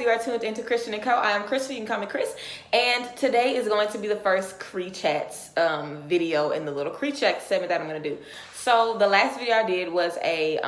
You are tuned into Christian & Co. I am Krista, you can call me Chris. And today is going to be the first CREE chats video in the little CREE chat segment that I'm going to do. So the last video I did was a,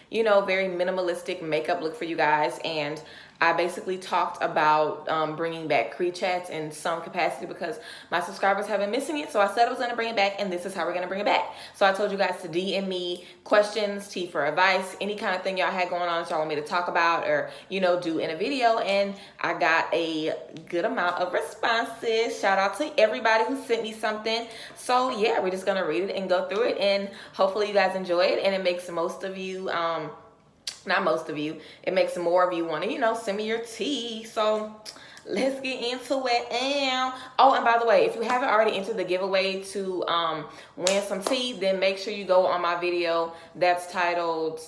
very minimalistic makeup look for you guys. And I basically talked about bringing back CREE chats in some capacity because my subscribers have been missing it. So I said I was going to bring it back, and this is how we're going to bring it back. So I told you guys to DM me questions, tea for advice, any kind of thing y'all had going on that y'all want me to talk about or, do in a video. And I got a good amount of responses. Shout out to everybody who sent me something. So yeah, we're just going to read it and go through it. And hopefully you guys enjoy it. And it makes most of you, not most of you, it makes more of you want to, send me your tea. So let's get into it. Oh, and by the way, if you haven't already entered the giveaway to win some tea, then make sure you go on my video that's titled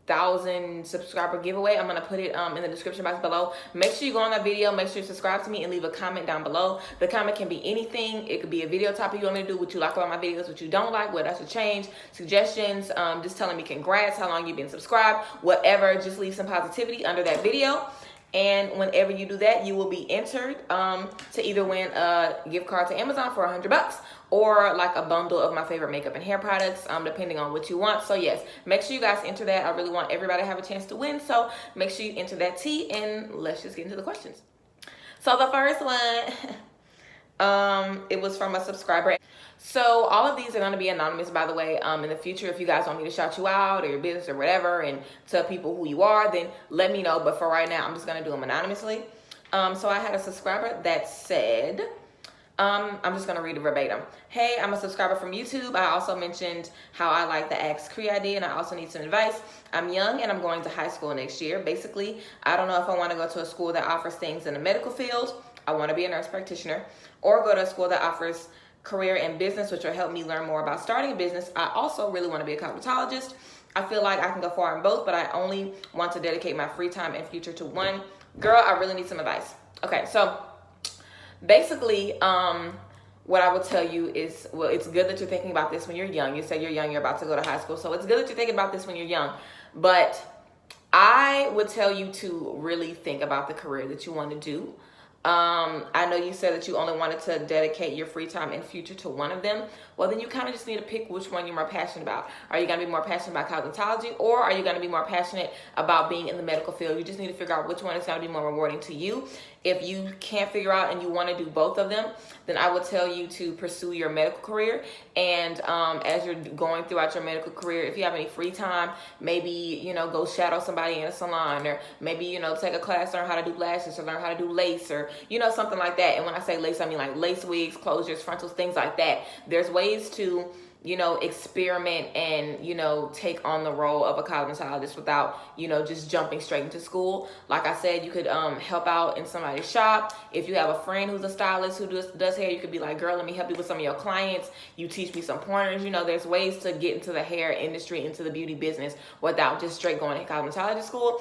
1,000 subscriber giveaway. I'm gonna put it in the description box below. Make sure you go on that video, make sure you subscribe to me, and leave a comment down below. The comment can be anything. It could be a video topic you want me to do, what you like about my videos, what you don't like, what I should change, suggestions, just telling me congrats, how long you've been subscribed, whatever. Just leave some positivity under that video. And whenever you do that, you will be entered to either win a gift card to Amazon for $100 or like a bundle of my favorite makeup and hair products, depending on what you want. So yes, make sure you guys enter that. I really want everybody to have a chance to win. So make sure you enter that tea, and let's just get into the questions. So the first one, it was from a subscriber. So all of these are going to be anonymous, by the way. In the future, if you guys want me to shout you out or your business or whatever and tell people who you are, then let me know. But for right now, I'm just going to do them anonymously. So I had a subscriber that said, I'm just going to read it verbatim. Hey, I'm a subscriber from YouTube. I also mentioned how I like the Ask CREE idea, and I also need some advice. I'm young and I'm going to high school next year. Basically, I don't know if I want to go to a school that offers things in the medical field. I want to be a nurse practitioner, or go to a school that offers career and business, which will help me learn more about starting a business. I also really want to be a cosmetologist. I feel like I can go far in both, but I only want to dedicate my free time and future to one. Girl, I really need some advice. Okay, so basically, what I would tell you is, well, it's good that you're thinking about this when you're young. You said you're young, you're about to go to high school, so it's good that you're thinking about this when you're young. But I would tell you to really think about the career that you want to do. I know you said that you only wanted to dedicate your free time and future to one of them. Well, then you kind of just need to pick which one you're more passionate about. Are you going to be more passionate about cosmetology, or are you going to be more passionate about being in the medical field? You just need to figure out which one is going to be more rewarding to you. If you can't figure out and you want to do both of them, then I would tell you to pursue your medical career. And as you're going throughout your medical career, if you have any free time, maybe, go shadow somebody in a salon, or maybe, take a class, learn how to do lashes, or learn how to do lace, or, something like that. And when I say lace, I mean like lace wigs, closures, frontals, things like that. There's ways to experiment and take on the role of a cosmetologist without just jumping straight into school. Like I said, you could help out in somebody's shop. If you have a friend who's a stylist who does hair, you could be like, girl, let me help you with some of your clients. You teach me some pointers. There's ways to get into the hair industry, into the beauty business, without just straight going to cosmetology school.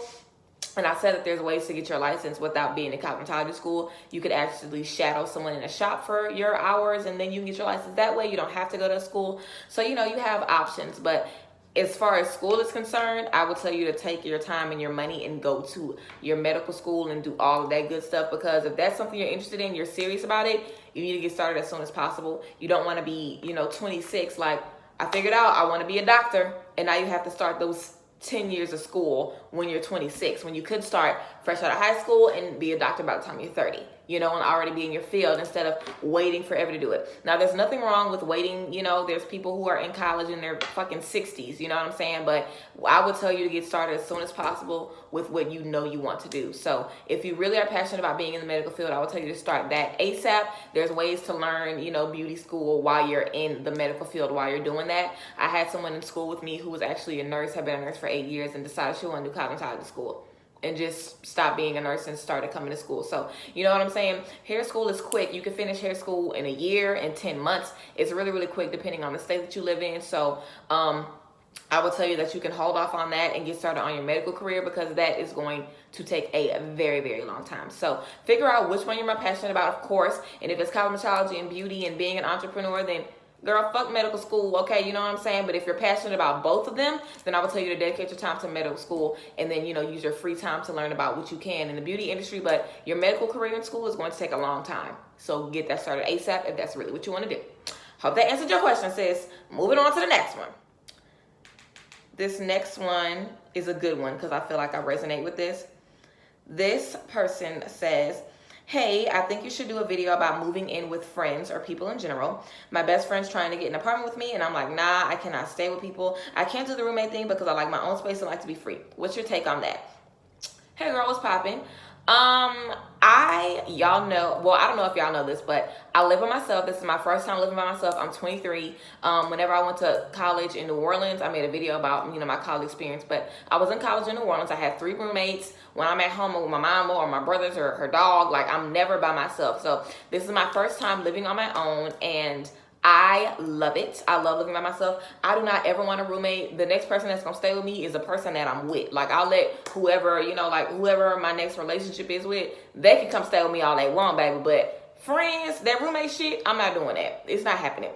And I said that there's ways to get your license without being in cosmetology school. You could actually shadow someone in a shop for your hours, and then you can get your license that way. You don't have to go to school. So, you have options. But as far as school is concerned, I would tell you to take your time and your money and go to your medical school and do all of that good stuff. Because if that's something you're interested in, you're serious about it, you need to get started as soon as possible. You don't want to be, 26, like, I figured out I want to be a doctor, and now you have to start those 10 years of school when you're 26, when you could start fresh out of high school and be a doctor by the time you're 30, and already be in your field instead of waiting forever to do it. Now, there's nothing wrong with waiting. There's people who are in college in their fucking 60s, you know what I'm saying? But I would tell you to get started as soon as possible with what you want to do. So if you really are passionate about being in the medical field, I would tell you to start that ASAP. There's ways to learn, beauty school while you're in the medical field, while you're doing that. I had someone in school with me who was actually a nurse, had been a nurse for 8 years, and decided she wanted to do cosmetology school and just stop being a nurse and started coming to school. So, you know what I'm saying? Hair school is quick. You can finish hair school in a year and 10 months. It's really, really quick depending on the state that you live in. So, I will tell you that you can hold off on that and get started on your medical career, because that is going to take a very, very long time. So figure out which one you're more passionate about, of course. And if it's cosmetology and beauty and being an entrepreneur, then girl, fuck medical school, okay, you know what I'm saying? But if you're passionate about both of them, then I would tell you to dedicate your time to medical school and then, you know, use your free time to learn about what you can in the beauty industry. But your medical career in school is going to take a long time. So get that started ASAP if that's really what you want to do. Hope that answered your question, sis. Moving on to the next one. This next one is a good one because I feel like I resonate with this. This person says, hey, I think you should do a video about moving in with friends or people in general. My best friend's trying to get an apartment with me and I'm like, nah, I cannot stay with people. I can't do the roommate thing because I like my own space and like to be free. What's your take on that? Hey girl, what's popping? Y'all know, well, I don't know if y'all know this, but I live by myself. This is my first time living by myself. I'm 23. Whenever I went to college in New Orleans, I made a video about, you know, my college experience, but I was in college in New Orleans. I had 3 roommates. When I'm at home with my mama or my brothers or her dog, like I'm never by myself. So this is my first time living on my own and I love it. I love living by myself. I do not ever want a roommate. The next person that's gonna stay with me is a person that I'm with. Like I'll let whoever, you know, like whoever my next relationship is with, they can come stay with me all they want, baby. But friends, that roommate shit, I'm not doing that. It's not happening.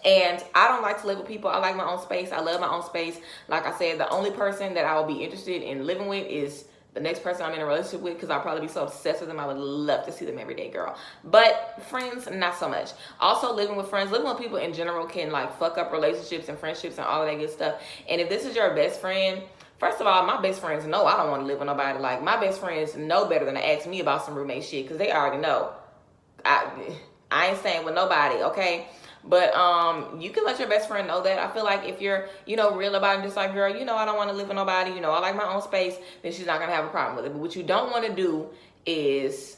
And I don't like to live with people. I like my own space. I love my own space. Like I said, the only person that I will be interested in living with is the next person I'm in a relationship with because I'll probably be so obsessed with them. I would love to see them every day, girl. But friends, not so much. Also, living with friends, living with people in general can like fuck up relationships and friendships and all of that good stuff. And if this is your best friend, first of all, my best friends know I don't want to live with nobody. Like my best friends know better than to ask me about some roommate shit because they already know. I ain't staying with nobody, okay? But you can let your best friend know that. I feel like if you're, you know, real about it, just like, girl, you know, I don't want to live with nobody, you know, I like my own space, then she's not going to have a problem with it. But what you don't want to do is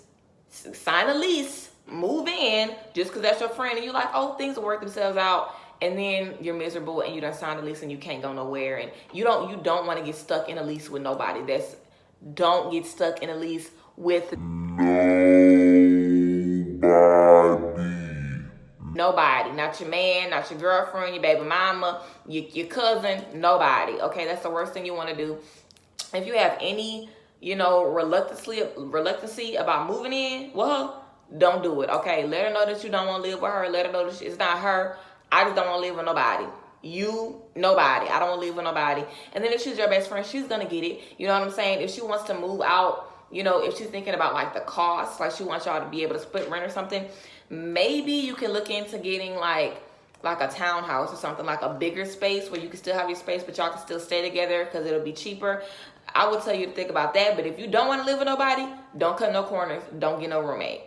sign a lease, move in, just because that's your friend, and you're like, oh, things will work themselves out, and then you're miserable, and you done signed a lease, and you can't go nowhere, and you don't want to get stuck in a lease with nobody. Don't get stuck in a lease with nobody, not your man, not your girlfriend, your baby mama, your cousin, nobody. Okay, that's the worst thing you want to do. If you have any, you know, reluctancy about moving in, well, don't do it. Okay, let her know that you don't want to live with her. Let her know that it's not her. I just don't want to live with nobody. Nobody. I don't want to live with nobody. And then if she's your best friend, she's gonna get it. You know what I'm saying? If she wants to move out, you know, if she's thinking about like the cost, like she wants y'all to be able to split rent or something, maybe you can look into getting like a townhouse or something, like a bigger space where you can still have your space, but y'all can still stay together because it'll be cheaper. I would tell you to think about that. But if you don't want to live with nobody, don't cut no corners. Don't get no roommate.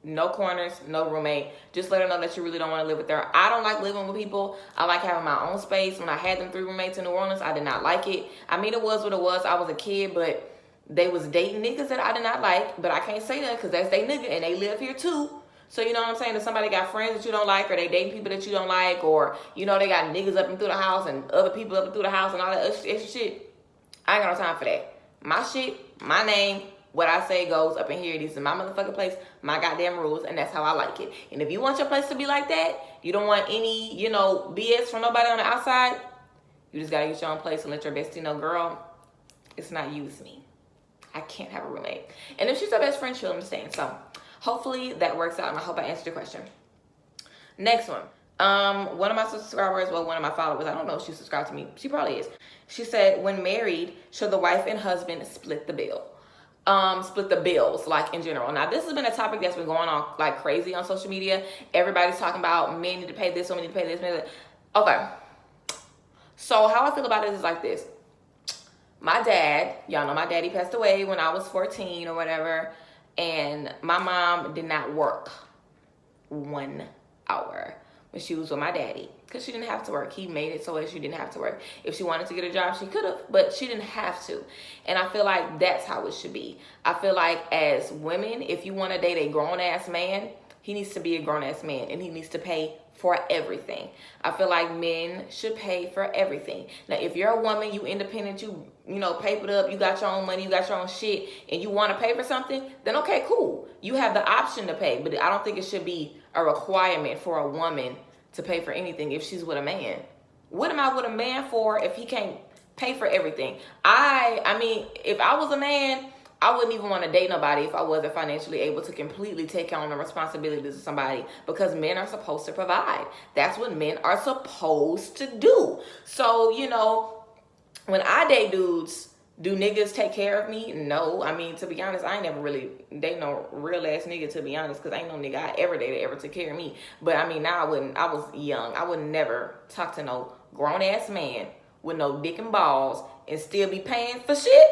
No corners, no roommate. Just let her know that you really don't want to live with her. I don't like living with people. I like having my own space. When I had them 3 roommates in New Orleans, I did not like it. I mean, it was what it was. I was a kid, but they was dating niggas that I did not like. But I can't say that because that's they nigga and they live here too. So you know what I'm saying? If somebody got friends that you don't like, or they dating people that you don't like, or you know they got niggas up and through the house and other people up and through the house and all that extra shit, I ain't got no time for that. My shit, my name, what I say goes up in here. This is my motherfucking place, my goddamn rules, and that's how I like it. And if you want your place to be like that, you don't want any, you know, BS from nobody on the outside, you just gotta get your own place and let your bestie know, girl, it's not you, it's me. I can't have a roommate. And if she's your best friend, she'll understand. So hopefully that works out, and I hope I answered your question. Next one. One of my subscribers, well, one of my followers, I don't know if she subscribed to me. She probably is. She said, when married, should the wife and husband split the bill? Split the bills, like in general. Now, this has been a topic that's been going on like crazy on social media. Everybody's talking about men need to pay this, women need to pay this, men need to... Okay. So how I feel about it is like this. My dad, y'all know my daddy passed away when I was 14 or whatever. And my mom did not work 1 hour when she was with my daddy because she didn't have to work. He made it so that she didn't have to work. If she wanted to get a job, she could have, but she didn't have to. And I feel like that's how it should be. I feel like as women, if you want to date a grown-ass man, he needs to be a grown-ass man and he needs to pay for everything. I feel like men should pay for everything. Now, if you're a woman, you independent, you know, papered up, you got your own money, you got your own shit, and you want to pay for something, then okay, cool. You have the option to pay, but I don't think it should be a requirement for a woman to pay for anything if she's with a man. What am I with a man for if he can't pay for everything? I mean, if I was a man, I wouldn't even want to date nobody if I wasn't financially able to completely take on the responsibilities of somebody, because men are supposed to provide. That's what men are supposed to do. So, you know, when I date dudes, do niggas take care of me? No. I mean, to be honest, I ain't never really date no real ass nigga, to be honest, because ain't no nigga I ever dated ever took care of me. But I mean, now I was young. I would never talk to no grown ass man with no dick and balls and still be paying for shit.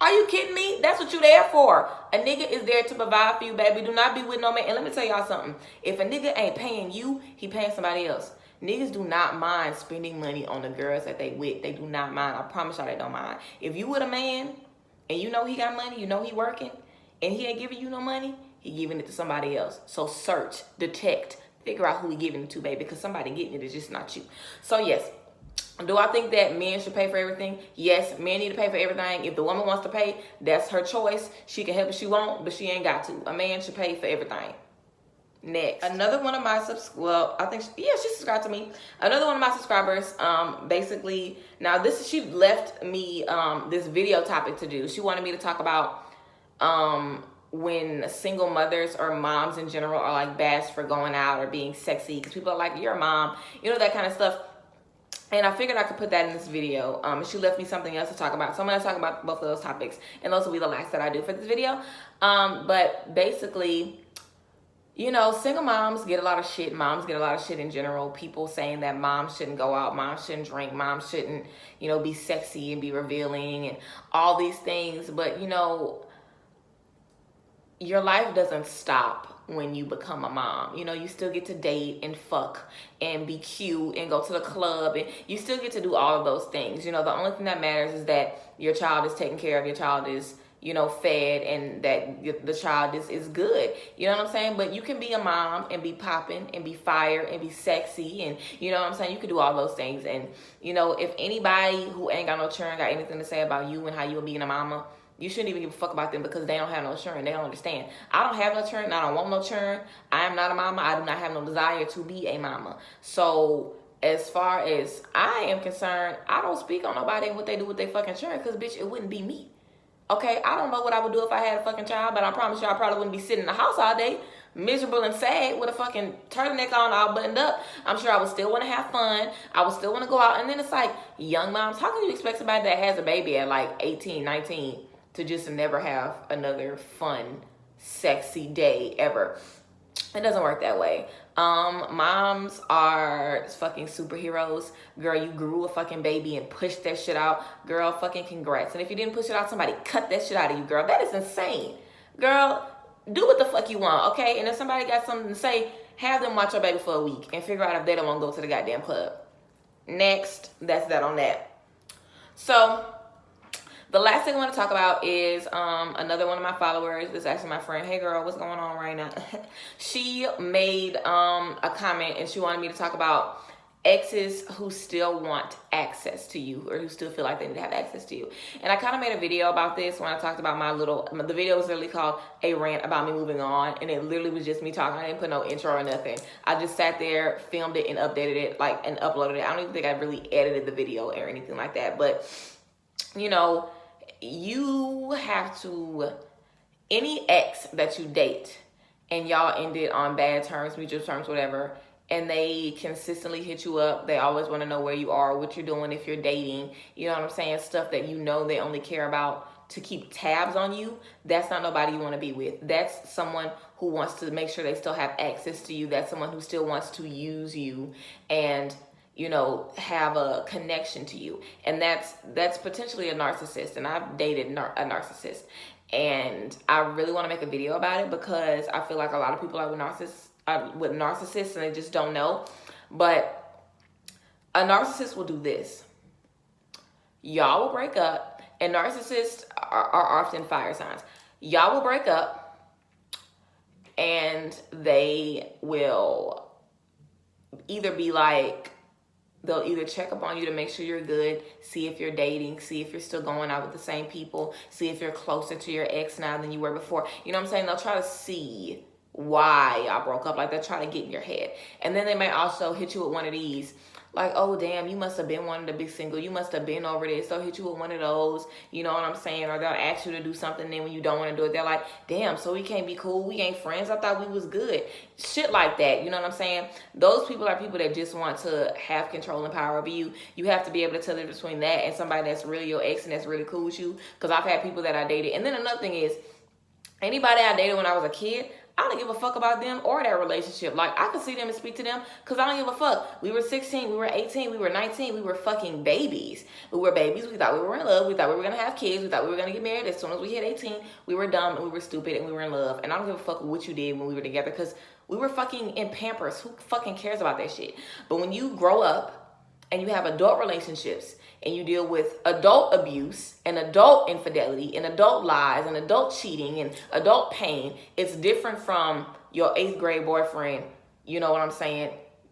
Are you kidding me? That's what you there for. A nigga is there to provide for you, baby. Do not be with no man. And let me tell y'all something. If a nigga ain't paying you, he paying somebody else. Niggas do not mind spending money on the girls that they with. They do not mind. I promise y'all they don't mind. If you with a man and you know he got money, you know he working, and he ain't giving you no money, he giving it to somebody else. So search, detect, figure out who he giving it to, baby, because somebody getting it is just not you. So yes, do I think that men should pay for everything? Yes, men need to pay for everything. If the woman wants to pay, that's her choice. She can help if she won't, but she ain't got to. A man should pay for everything. Next, another one of my she subscribed to me. Another one of my subscribers, basically, now she left me this video topic to do. She wanted me to talk about when single mothers or moms in general are like bashed for going out or being sexy, because people are like, you're a mom, you know, that kind of stuff. And I figured I could put that in this video. She left me something else to talk about. So I'm going to talk about both of those topics. And those will be the last that I do for this video. But basically, you know, single moms get a lot of shit. Moms get a lot of shit in general. People saying that moms shouldn't go out. Moms shouldn't drink. Moms shouldn't, you know, be sexy and be revealing and all these things. But, you know, your life doesn't stop when you become a mom. You know, you still get to date and fuck and be cute and go to the club, and you still get to do all of those things. You know, the only thing that matters is that your child is taken care of, your child is, you know, fed, and that the child is good. You know what I'm saying? But you can be a mom and be popping and be fire and be sexy, and you know what I'm saying? You can do all those things. And, you know, if anybody who ain't got no children got anything to say about you and how you being a mama, you shouldn't even give a fuck about them, because they don't have no children. They don't understand. I don't have no children. I don't want no children. I am not a mama. I do not have no desire to be a mama. So as far as I am concerned, I don't speak on nobody and what they do with their fucking children, because, bitch, it wouldn't be me. Okay? I don't know what I would do if I had a fucking child, but I promise you I probably wouldn't be sitting in the house all day, miserable and sad with a fucking turtleneck on all buttoned up. I'm sure I would still want to have fun. I would still want to go out. And then it's like, young moms, how can you expect somebody that has a baby at like 18, 19 to just never have another fun, sexy day ever? It doesn't work that way. Moms are fucking superheroes. Girl, you grew a fucking baby and pushed that shit out. Girl, fucking congrats. And if you didn't push it out, somebody cut that shit out of you, girl. That is insane. Girl, do what the fuck you want, okay? And if somebody got something to say, have them watch your baby for a week and figure out if they don't want to go to the goddamn club. Next, that's that on that. So the last thing I want to talk about is another one of my followers. This is actually my friend. Hey girl, what's going on right now? She made a comment, and she wanted me to talk about exes who still want access to you, or who still feel like they need to have access to you. And I kind of made a video about this when I talked about the video was literally called A Rant About Me Moving On, and it literally was just me talking. I didn't put no intro or nothing. I just sat there, filmed it, and updated it, and uploaded it. I don't even think I really edited the video or anything like that. But, you know, you have to, any ex that you date and y'all ended on bad terms, mutual terms, whatever, and they consistently hit you up, they always want to know where you are, what you're doing, if you're dating, you know what I'm saying, stuff that you know they only care about to keep tabs on you, that's not nobody you want to be with. That's someone who wants to make sure they still have access to you. That's someone who still wants to use you and, you know, have a connection to you. And that's potentially a narcissist. And I've dated a narcissist. And I really want to make a video about it, because I feel like a lot of people are with narcissists and they just don't know. But a narcissist will do this. Y'all will break up, and narcissists are often fire signs. Y'all will break up, and they will either be like, they'll either check up on you to make sure you're good, see if you're dating, see if you're still going out with the same people, see if you're closer to your ex now than you were before. You know what I'm saying? They'll try to see why y'all broke up. Like, they'll try to get in your head. And then they may also hit you with one of these, like, oh damn, you must have been wanting to be single, you must have been over this, they'll hit you with one of those, you know what I'm saying, or they'll ask you to do something, then when you don't want to do it, they're like, damn, so we can't be cool, we ain't friends, I thought we was good, shit like that, you know what I'm saying? Those people are people that just want to have control and power over you. You have to be able to tell the difference between that and somebody that's really your ex and that's really cool with you, because I've had people that I dated. And then another thing is, anybody I dated when I was a kid, I don't give a fuck about them or that relationship. Like, I could see them and speak to them because I don't give a fuck. We were 16, we were 18, we were 19, we were fucking babies. We were babies. We thought we were in love. We thought we were going to have kids. We thought we were going to get married. As soon as we hit 18, we were dumb and we were stupid and we were in love. And I don't give a fuck what you did when we were together because we were fucking in Pampers. Who fucking cares about that shit? But when you grow up and you have adult relationships and you deal with adult abuse and adult infidelity and adult lies and adult cheating and adult pain, it's different from your 8th grade boyfriend, you know what I'm saying,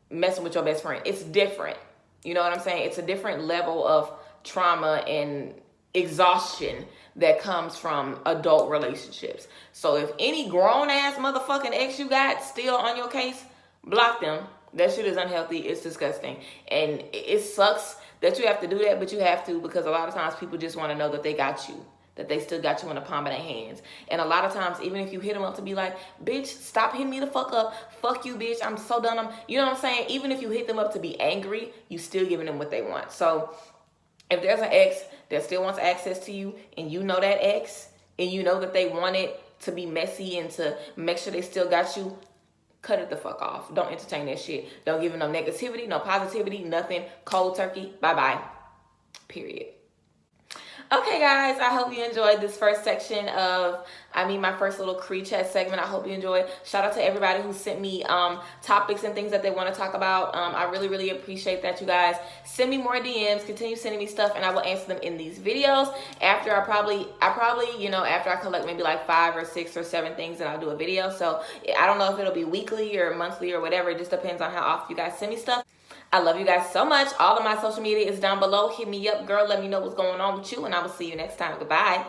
messing with your best friend. It's different. You know what I'm saying? It's a different level of trauma and exhaustion that comes from adult relationships. So if any grown-ass motherfucking ex you got still on your case, block them. That shit is unhealthy. It's disgusting. And it sucks that you have to do that, but you have to, because a lot of times people just want to know that they got you, that they still got you in the palm of their hands. And a lot of times, even if you hit them up to be like, bitch, stop hitting me the fuck up. Fuck you, bitch. I'm so done. You know what I'm saying? Even if you hit them up to be angry, you still giving them what they want. So if there's an ex that still wants access to you and you know that ex and you know that they want it to be messy and to make sure they still got you, cut it the fuck off. Don't entertain that shit. Don't give them no negativity, no positivity, nothing. Cold turkey. Bye-bye. Period. Okay, guys, I hope you enjoyed this first section of, my first little CREE chat segment. I hope you enjoyed. Shout out to everybody who sent me topics and things that they want to talk about. I really, really appreciate that, you guys. Send me more DMs. Continue sending me stuff, and I will answer them in these videos. After I probably, after I collect maybe like 5 or 6 or 7 things, then I'll do a video. So I don't know if it'll be weekly or monthly or whatever. It just depends on how often you guys send me stuff. I love you guys so much. All of my social media is down below. Hit me up, girl. Let me know what's going on with you, and I will see you next time. Goodbye.